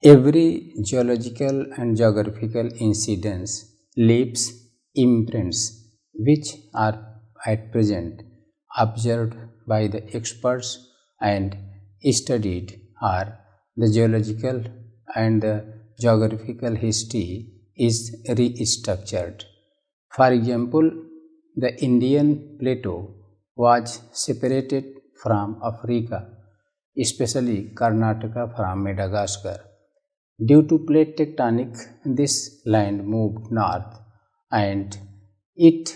Every geological and geographical incidence leaves imprints which are at present observed by the experts and studied, are the geological and the geographical history is restructured. For example, the Indian plateau was separated from Africa, especially Karnataka from Madagascar. Due to plate tectonic, this land moved north, and it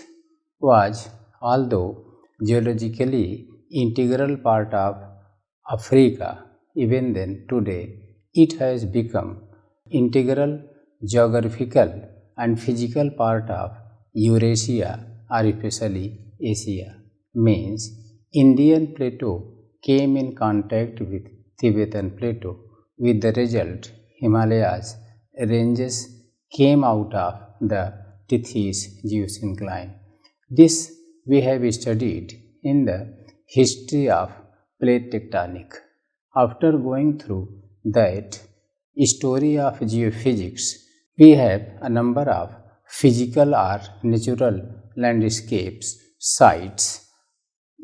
was, although geologically integral part of Africa, even then today it has become integral geographical and physical part of Eurasia or especially Asia. Means Indian plateau came in contact with Tibetan plateau, with the result Himalayas ranges came out of the Tethys geosyncline. This we have studied in the history of plate tectonic. After going through that story of geophysics, we have a number of physical or natural landscapes sites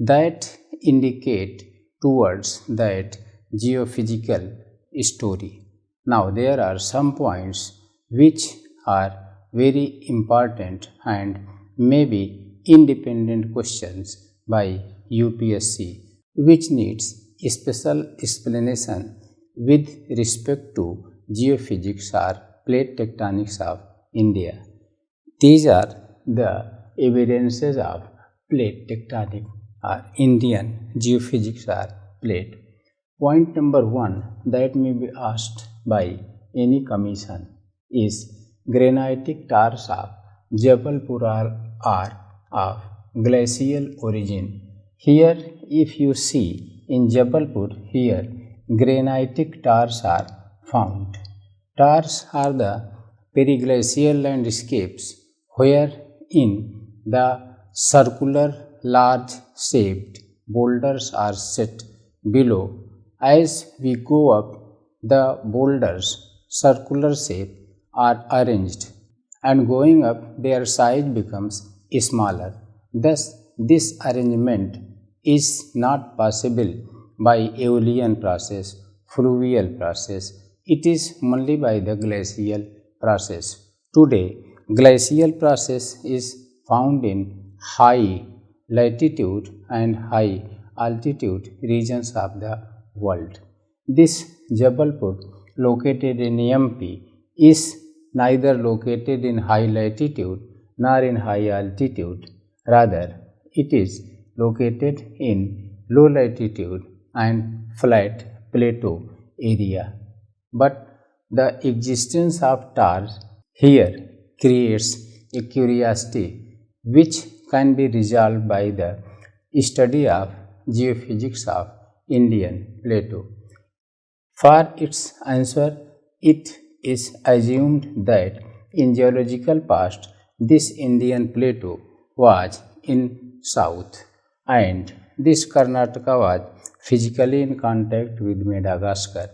that indicate towards that geophysical story. Now, there are some points which are very important and may be independent questions by UPSC, which needs special explanation with respect to geophysics or plate tectonics of India. These are the evidences of plate tectonic or Indian geophysics or plate. Point number 1 that may be asked by any commission is granitic tars of Jabalpur are of glacial origin. Here, if you see in Jabalpur, here granitic tars are found. Tars are the periglacial landscapes where in the circular large shaped boulders are set below. As we go up, the boulders circular shape are arranged, and going up their size becomes smaller. Thus, this arrangement is not possible by aeolian process, fluvial process. It is only by the glacial process. Today, glacial process is found in high latitude and high altitude regions of the world. This Jabalpur, located in MP, is neither located in high latitude nor in high altitude. Rather, it is located in low latitude and flat plateau area. But the existence of tars here creates a curiosity which can be resolved by the study of geophysics of Indian plateau. For its answer, it is assumed that in geological past this Indian plateau was in south and this Karnataka was physically in contact with Madagascar.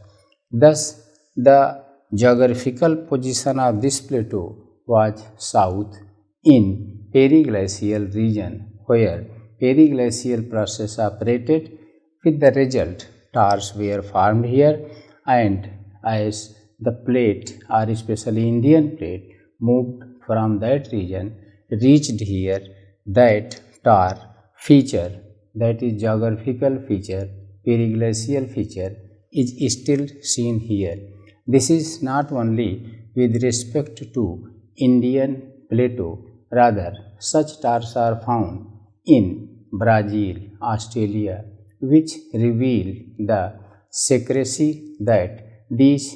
Thus, the geographical position of this plateau was south in periglacial region where periglacial process operated, with the result tars were formed here, and as the plate or especially Indian plate moved from that region, reached here, that tar feature, that is geographical feature, periglacial feature, is still seen here. This is not only with respect to Indian plateau, rather such tars are found in Brazil, Australia, which reveal the secrecy that these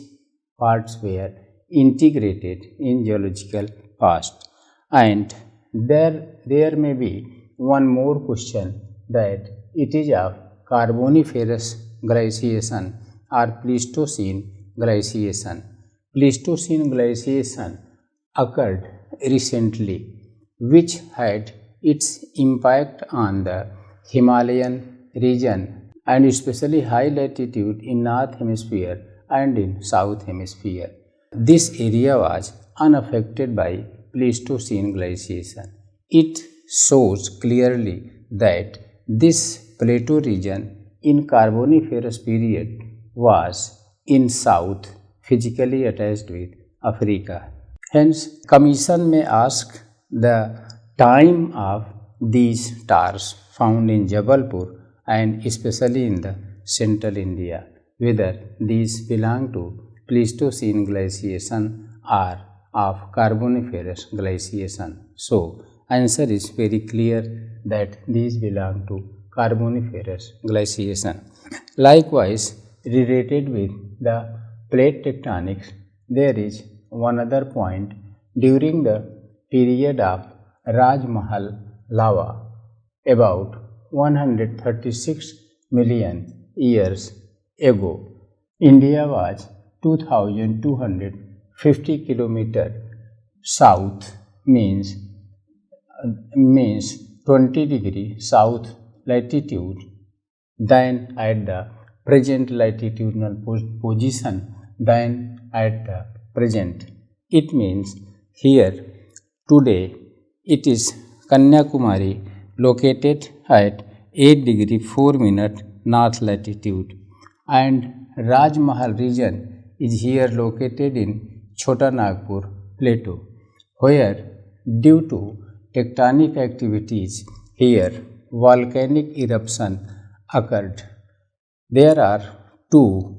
parts were integrated in geological past. And there may be one more question, that it is of Carboniferous glaciation or Pleistocene glaciation. Pleistocene glaciation occurred recently, which had its impact on the Himalayan region and especially high latitude in North Hemisphere and in South Hemisphere. This area was unaffected by Pleistocene glaciation. It shows clearly that this plateau region in Carboniferous period was in south physically attached with Africa. Hence, Commission may ask the time of these stars found in Jabalpur and especially in the central India, whether these belong to Pleistocene glaciation or of Carboniferous glaciation. So, answer is very clear that these belong to Carboniferous glaciation. Likewise, related with the plate tectonics, there is one other point. During the period of Raj Mahal lava, about 136 million years ago, India was 2250 kilometers south, means 20 degree south latitude than at the present latitudinal position than at the present. It means here today it is Kanyakumari located at 8 degree 4 minute north latitude, and Raj Mahal region is here located in Chota Nagpur plateau, where due to tectonic activities here volcanic eruption occurred. There are two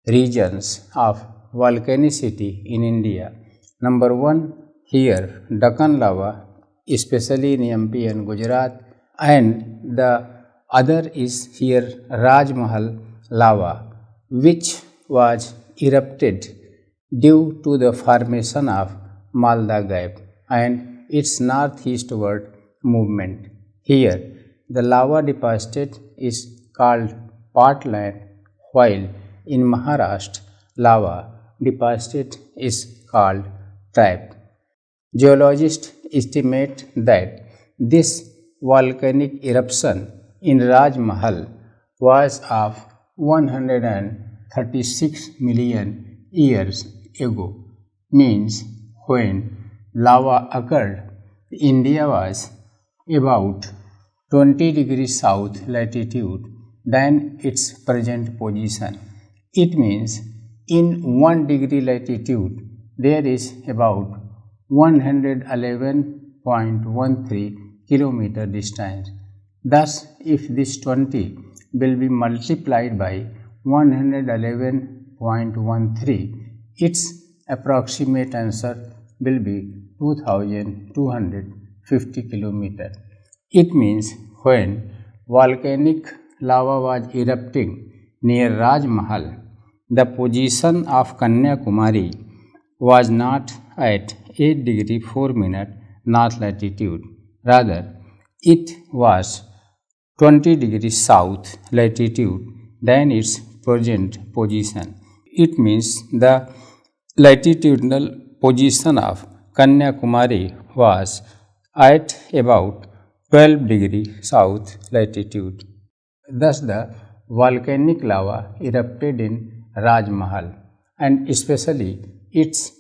regions of volcanicity in India. Number one, here Deccan lava, especially in MP and Gujarat, and the other is here Raj Mahal lava, which was erupted due to the formation of Malda Gap and its northeastward movement. Here, the lava deposit is called Patlan, while in Maharashtra, lava deposit is called trap. Geologists estimate that this volcanic eruption in Raj Mahal was of 136 million years ago, means when lava occurred, India was about 20 degrees south latitude than its present position. It means in 1 degree latitude there is about 111.13 kilometer distance. Thus, if this 20 will be multiplied by 111.13, its approximate answer will be 2250 kilometer. It means when volcanic lava was erupting near Raj Mahal, the position of Kanyakumari was not at 8 degree 4 minute north latitude. Rather, it was 20 degrees south latitude than its present position. It means the latitudinal position of Kanyakumari was at about 12 degree south latitude. Thus, the volcanic lava erupted in Raj Mahal, and especially its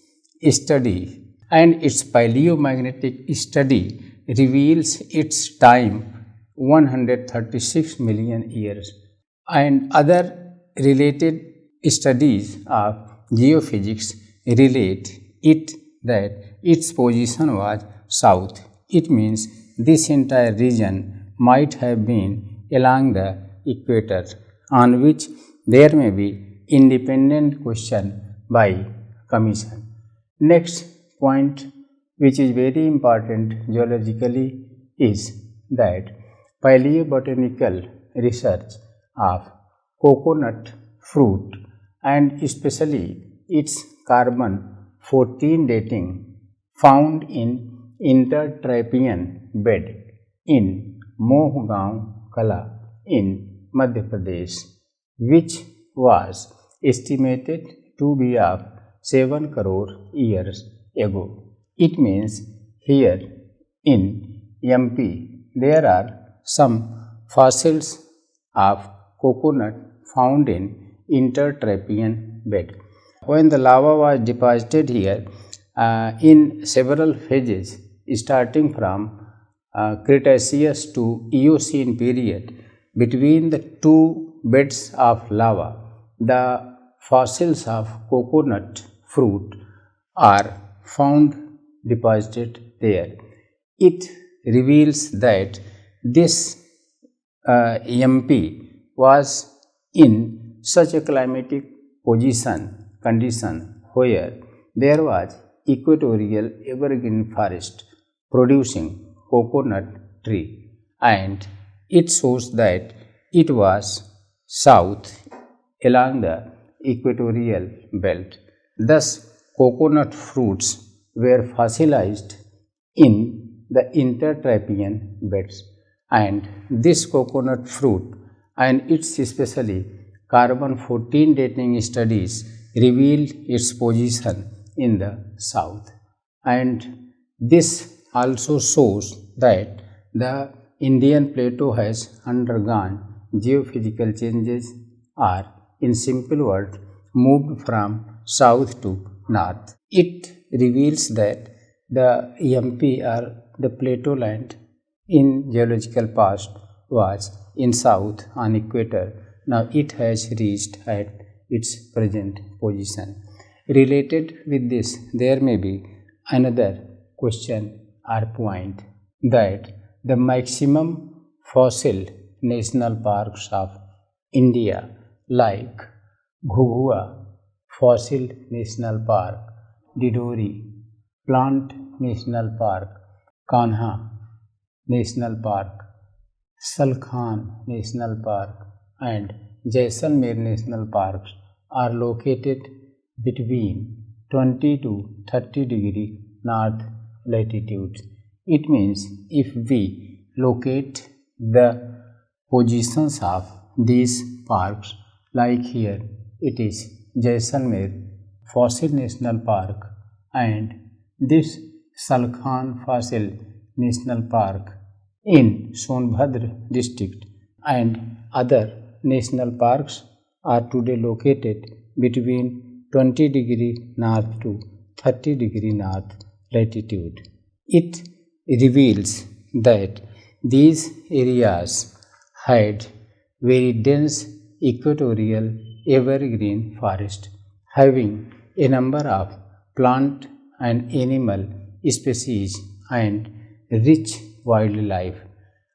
study and its paleomagnetic study reveals its time 136 million years, and other related studies of geophysics relate it that its position was south. It means this entire region might have been along the equator, on which there may be independent question by Commission. Next point, which is very important geologically, is that paleobotanical research of coconut fruit and especially its carbon-14 dating found in intertrapian bed in Mohgaon Kala in Madhya Pradesh, which was estimated to be of 7 crore years ago. It means here in MP there are some fossils of coconut found in intertrappean bed. When the lava was deposited here in several phases, starting from Cretaceous to Eocene period, between the two beds of lava, the fossils of coconut fruit are found deposited there. It reveals that this MP was in such a climatic condition where there was equatorial evergreen forest producing coconut tree, and it shows that it was south along the equatorial belt. Thus, coconut fruits were fossilized in the intertrappean beds, and this coconut fruit and its especially carbon 14 dating studies reveal its position in the south, and this also shows that the Indian plateau has undergone geophysical changes, or in simple words, moved from south to north. It reveals that the MP or the plateau land in geological past was in south on equator. Now it has reached at its present position. Related with this, there may be another question or point that the maximum fossil national parks of India like Ghugua Fossil National Park, Didori Plant National Park, Kanha National Park, Salkhan National Park and Jaisalmer National Parks are located between 20 to 30 degree north latitude. It means if we locate the positions of these parks, like here it is Jaisalmer Fossil National Park and this Salkhan Fossil National Park in Sonbhadra district, and other national parks are today located between 20 degree north to 30 degree north latitude. It reveals that these areas had very dense equatorial evergreen forest having a number of plant and animal species and rich wildlife,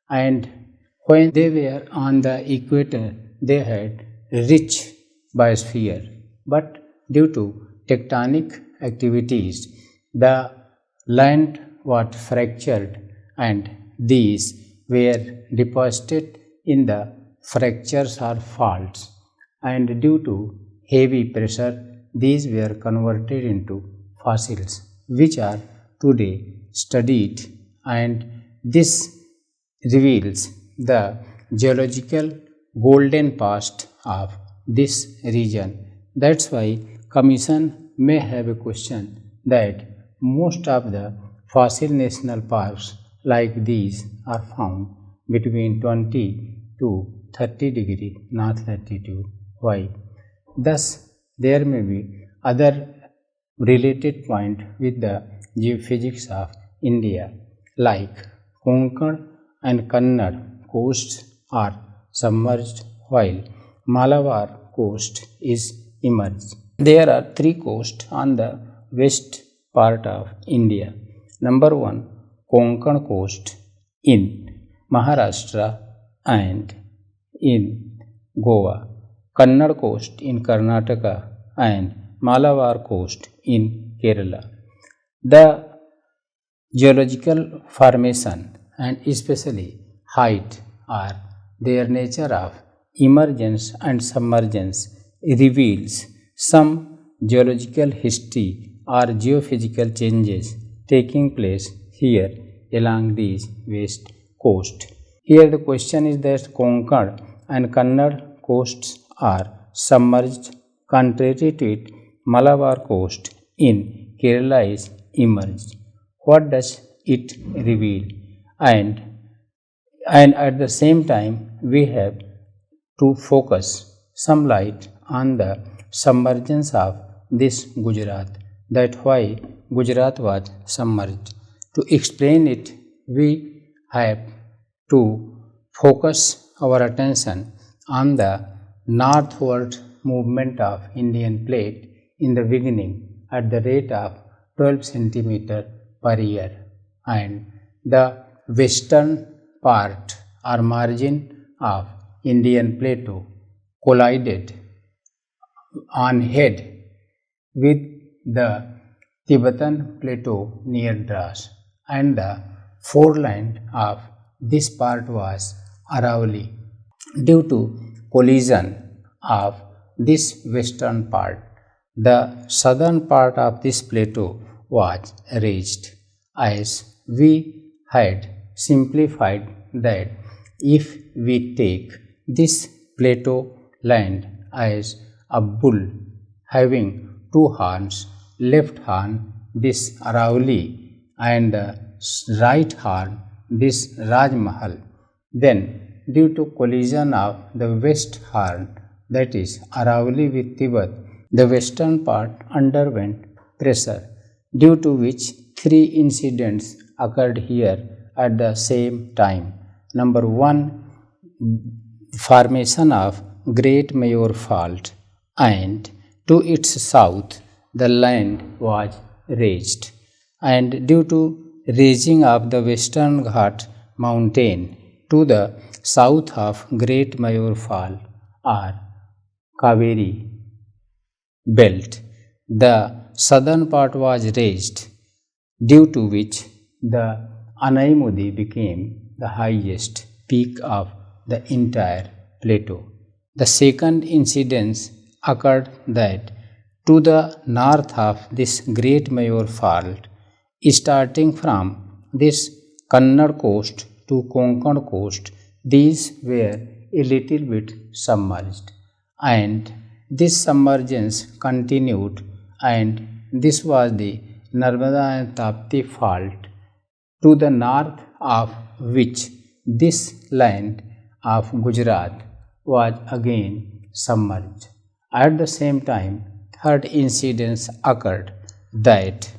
and when they were on the equator they had rich biosphere, but due to tectonic activities the land was fractured and these were deposited in the fractures or faults, and due to heavy pressure these were converted into fossils which are today studied, and this reveals the geological golden past of this region. That's why Commission may have a question that most of the fossil national parks like these are found between 20 to 30 degree north latitude. Why? Thus, there may be other related point with the geophysics of India, like Konkan and Kannada coasts are submerged while Malabar coast is immersed. There are three coasts on the west part of India. Number one, Konkan coast in Maharashtra and in Goa, Kannada coast in Karnataka and Malabar coast in Kerala. The geological formation and especially height or their nature of emergence and submergence reveals some geological history or geophysical changes taking place here along these west coast. Here the question is that Konkan and Kannada coasts are submerged, contrary to it Malabar coast in Kerala is immersed. What does it reveal? And at the same time we have to focus some light on the submergence of this Gujarat, that why Gujarat was submerged. To explain it, we have to focus our attention on the northward movement of Indian plate in the beginning at the rate of 12 centimeter per year, and the western part or margin of Indian plateau collided on head with the Tibetan plateau near Dras, and the foreland of this part was Aravalli. Due to collision of this western part, the southern part of this plateau was raised. As we had simplified that, if we take this plateau land as a bull having two horns, left horn this Aravalli and the right horn this Raj Mahal, then due to collision of the west horn, that is Aravalli with Tibet, the western part underwent pressure, due to which three incidents occurred here at the same time. Number one, formation of Great Mayor Fault, and to its south the land was raised, and due to raising of the Western Ghat mountain to the south of Great Mayor Fall or Kaveri belt, the southern part was raised, due to which the Anaimudi became the highest peak of the entire plateau. The second incident occurred that to the north of this Great Mayor Fault, starting from this Kannada coast to Konkan coast, these were a little bit submerged, and this submergence continued, and this was the Narmada and Tapti fault, to the north of which this land of Gujarat was again submerged. At the same time, third incident occurred that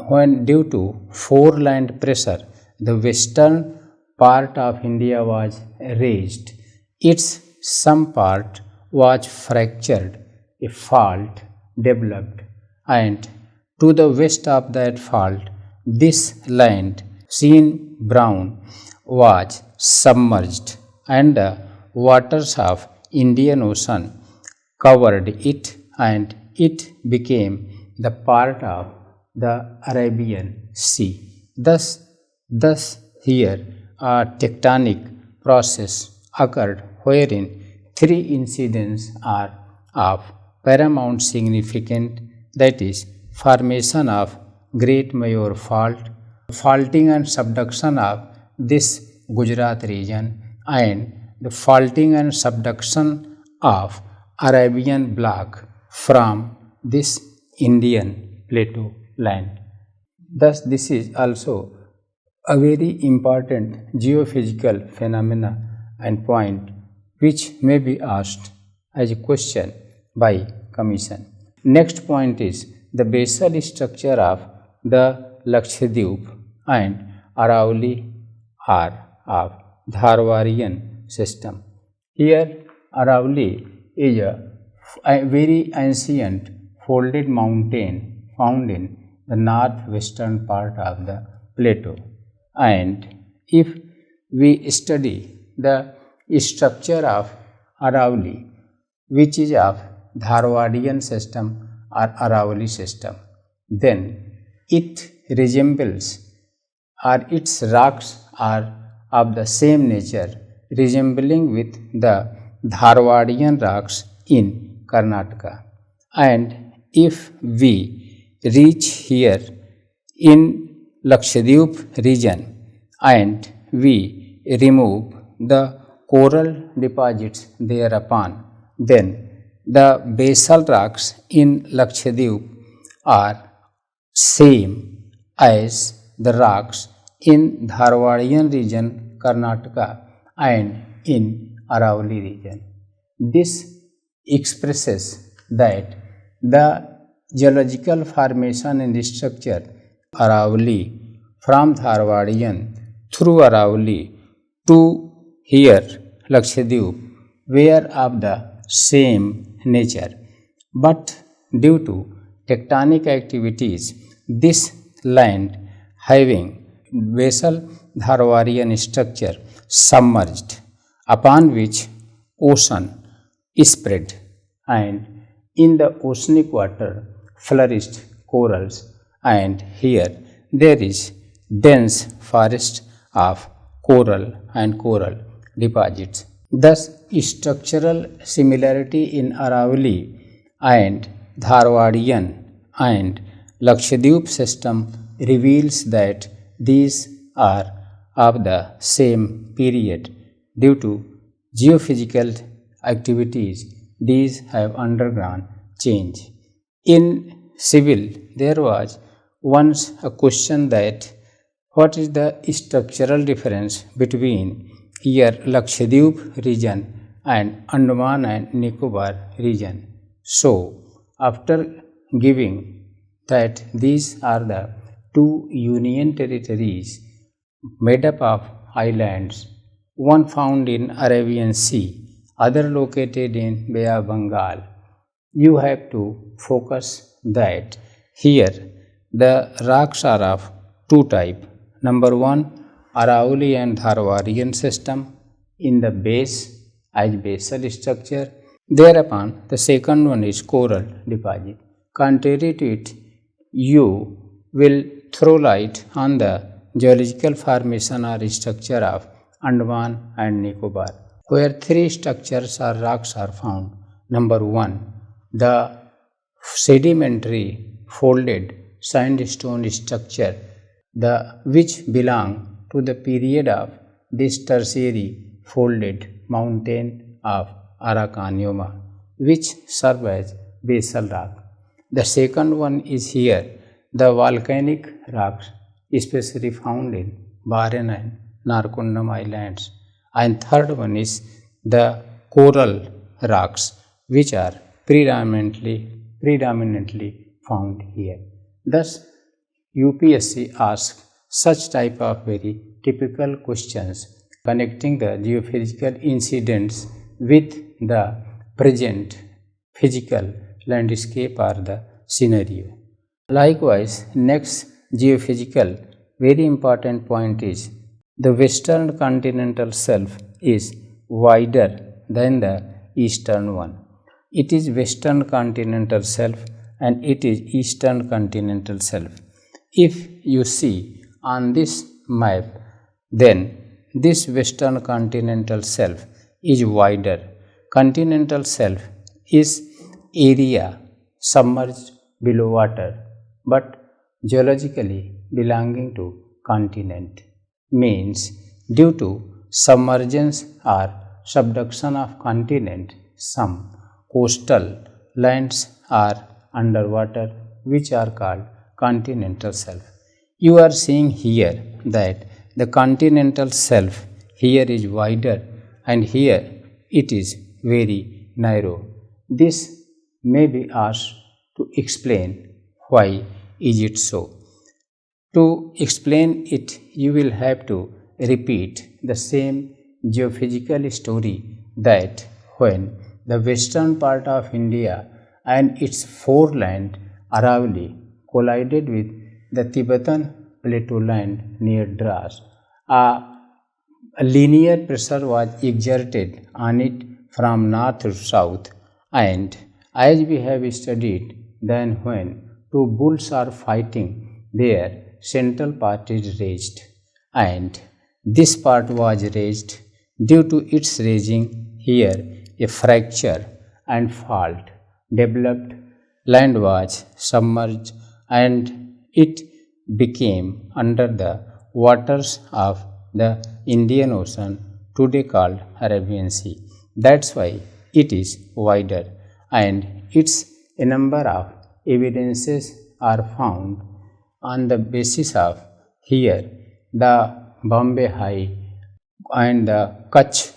when due to foreland pressure, the western part of India was raised, its some part was fractured, a fault developed, and to the west of that fault, this land, seen brown, was submerged, and the waters of Indian Ocean covered it, and it became the part of the Arabian Sea. Thus here a tectonic process occurred wherein three incidents are of paramount significance, that is, formation of Great Mayor Fault, faulting and subduction of this Gujarat region, and the faulting and subduction of Arabian bloc from this Indian plateau land. Thus, this is also a very important geophysical phenomena and point which may be asked as a question by commission. Next point is the basal structure of the Lakshadweep and Aravalli are of Dharwarian system. Here Aravalli is a very ancient folded mountain found in the northwestern part of the plateau, and if we study the structure of Aravalli, which is of Dharwadian system or Aravalli system, then it resembles, or its rocks are of the same nature, resembling with the Dharwadian rocks in Karnataka. And if we reach here in Lakshadweep region and we remove the coral deposits thereupon, then the basal rocks in Lakshadweep are same as the rocks in Dharwadian region, Karnataka, and in Aravalli region. This expresses that the geological formation and structure Aravalli from Dharwadian through Aravalli to here Lakshadweep were of the same nature, but due to tectonic activities, this land having basal Dharwadian structure submerged, upon which ocean spread, and in the oceanic water flourished corals, and here there is dense forest of coral and coral deposits. Thus, structural similarity in Aravalli and Dharwadian and Lakshadweep system reveals that these are of the same period. Due to geophysical activities, these have undergone change. In civil, there was once a question that what is the structural difference between here Lakshadweep region and Andaman and Nicobar region. So, after giving that these are the two union territories made up of islands, one found in Arabian Sea, other located in Bay of Bengal, you have to focus that here the rocks are of two types. Number one, Aravalli and Dharwadian system in the base as basal structure. Thereupon, the second one is coral deposit. Contrary to it, you will throw light on the geological formation or structure of Andaman and Nicobar, where three structures or rocks are found. Number one, the sedimentary folded sandstone structure, which belong to the period of this tertiary folded mountain of Aracanioma, which serve as basal rock. The second one is here, the volcanic rocks, especially found in Baren and Narkundam islands. And third one is the coral rocks, which are predominantly found here. Thus, UPSC asks such type of very typical questions connecting the geophysical incidents with the present physical landscape or the scenario. Likewise, next geophysical very important point is the western continental shelf is wider than the eastern one. It is western continental shelf and it is eastern continental shelf. If you see on this map, then this western continental shelf is wider. Continental shelf is area submerged below water, but geologically belonging to continent, means due to submergence or subduction of continent, some coastal lands are underwater, which are called continental shelf. You are seeing here that the continental shelf here is wider and here it is very narrow. This may be asked to explain why is it so. To explain it, you will have to repeat the same geophysical story that when the western part of India and its foreland Aravalli collided with the Tibetan plateau land near Dras, a linear pressure was exerted on it from north to south, and as we have studied, then when two bulls are fighting, their central part is raised, and this part was raised. Due to its raising, here a fracture and fault developed, land was submerged, and it became under the waters of the Indian Ocean, today called Arabian Sea. That's why it is wider, and its a number of evidences are found on the basis of here the Bombay High and the Kutch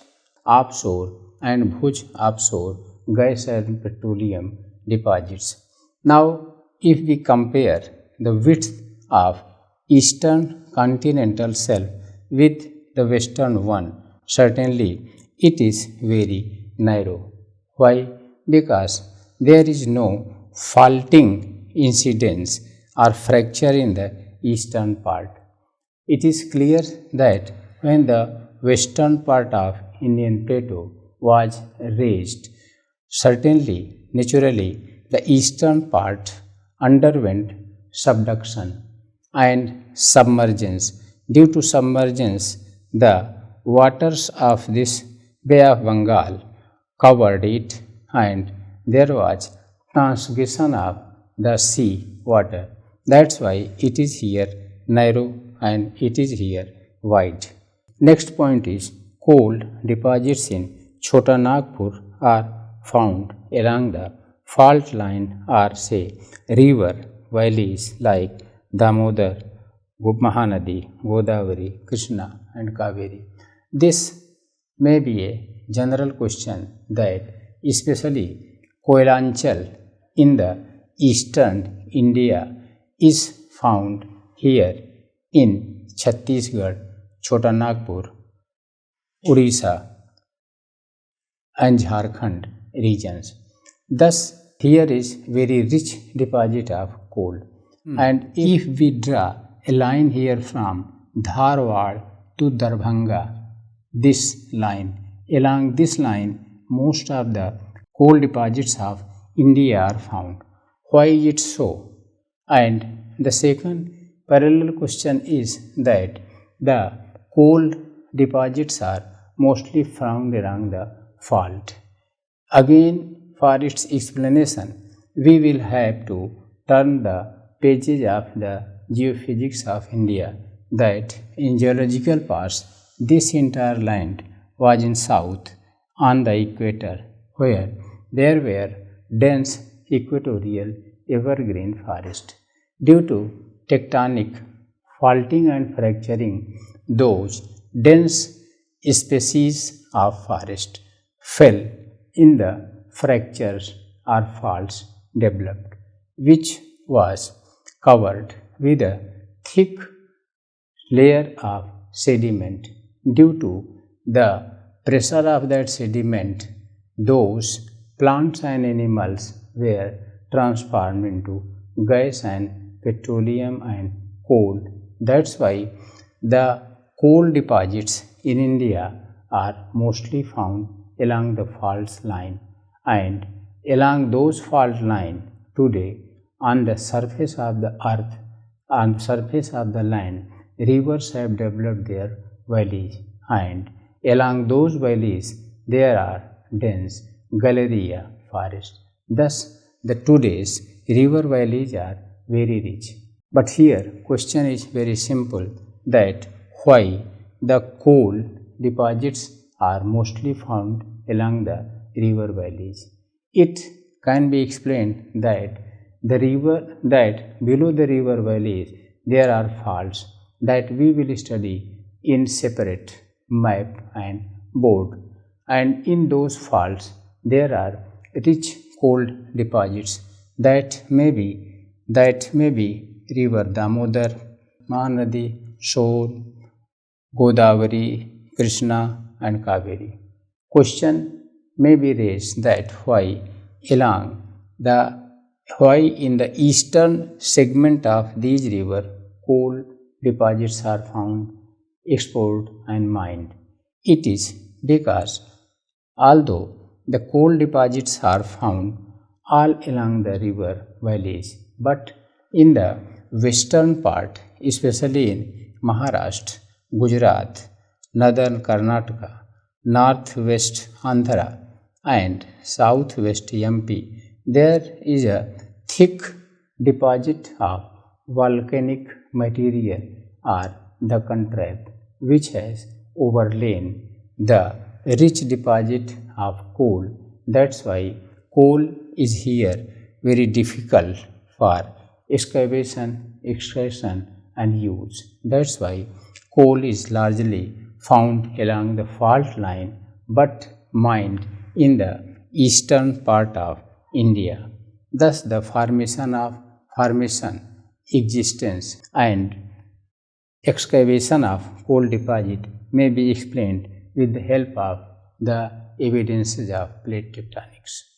offshore and Bhuj offshore gas and petroleum deposits. Now, if we compare the width of eastern continental shelf with the western one, certainly it is very narrow. Why? Because there is no faulting incidence or fracture in the eastern part. It is clear that when the western part of Indian plateau was raised, certainly, naturally, the eastern part underwent subduction and submergence. Due to submergence, the waters of this Bay of Bengal covered it, and there was transgression of the sea water. That's why it is here narrow and it is here wide. Next point is coal deposits in Chota Nagpur are found along the fault line or say river valleys like Damodar, Mahanadi, Godavari, Krishna and Kaveri. This may be a general question that especially Koilanchal in the eastern India is found here in Chhattisgarh, Chota Nagpur, Odisha and Jharkhand regions. Thus, here is very rich deposit of coal. And if we draw a line here from Dharwad to Darbhanga, this line, along this line, most of the coal deposits of India are found. Why is it so? And the second parallel question is that the coal deposits are mostly found along the fault. Again, for its explanation, we will have to turn the pages of the geophysics of India, that in geological past this entire land was in south on the equator, where there were dense equatorial evergreen forest. Due to tectonic faulting and fracturing, those dense species of forest fell in the fractures or faults developed, which was covered with a thick layer of sediment. Due to the pressure of that sediment, those plants and animals were transformed into gas and petroleum and coal. That's why the coal deposits in India are mostly found along the fault line, and along those fault line today on the surface of the earth, on the surface of the land, rivers have developed their valleys, and along those valleys there are dense Galleria forests. Thus, the today's river valleys are very rich. But here question is very simple, that why the coal deposits are mostly found along the river valleys. It can be explained that below the river valleys there are faults that we will study in separate map and board, and in those faults there are rich coal deposits that may be river Damodar, Mahanadi, Son, Godavari, Krishna and Kaveri. Question may be raised that why in the eastern segment of these rivers coal deposits are found, explored and mined. It is because although the coal deposits are found all along the river valleys, but in the western part, especially in Maharashtra, Gujarat, northern Karnataka, northwest Andhra and southwest MP, there is a thick deposit of volcanic material or Deccan Trap, which has overlain the rich deposit of coal. That's why coal is here very difficult for excavation, extraction and use. That's why coal is largely found along the fault line but mined in the eastern part of India. Thus, the formation, existence, and excavation of coal deposit may be explained with the help of the evidences of plate tectonics.